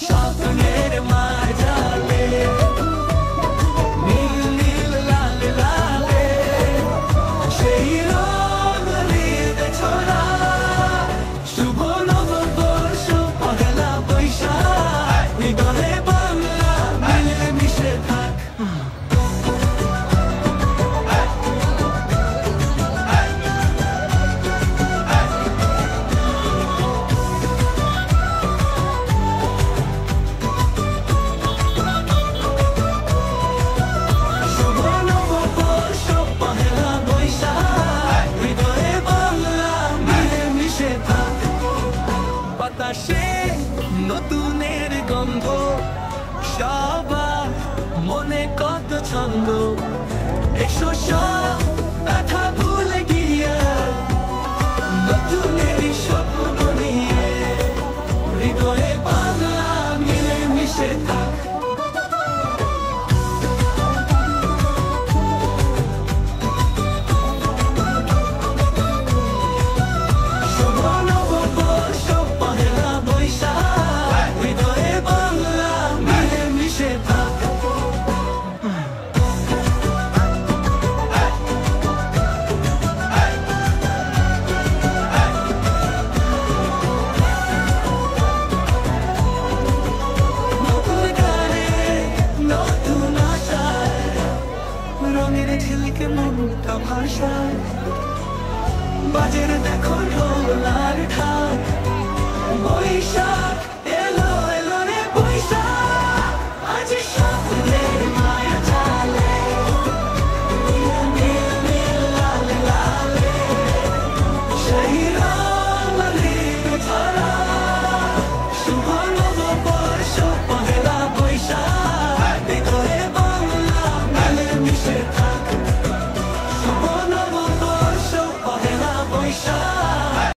স্বপ্নের মাঝালে নীল নীল লাল লালে সেই রঙ হৃদয় ছোড়া শুভ নববর্ষ পহেলা বৈশাখ হৃদয়ে বাংলা মিলে মিশে থাক বাতাসে নতুনের গন্ধ সবার মনে কত ছন্দ এসো সব ব্যথা ভুলে গিয়ে নতুনের স্বপ্ন নিয়ে হৃদয়ে বাংলা মিলে মিশে থাক রঙের ঝিলকে মনটা ভাষায় বাজের দেখো ঢোল আর ঢাক বৈশাখ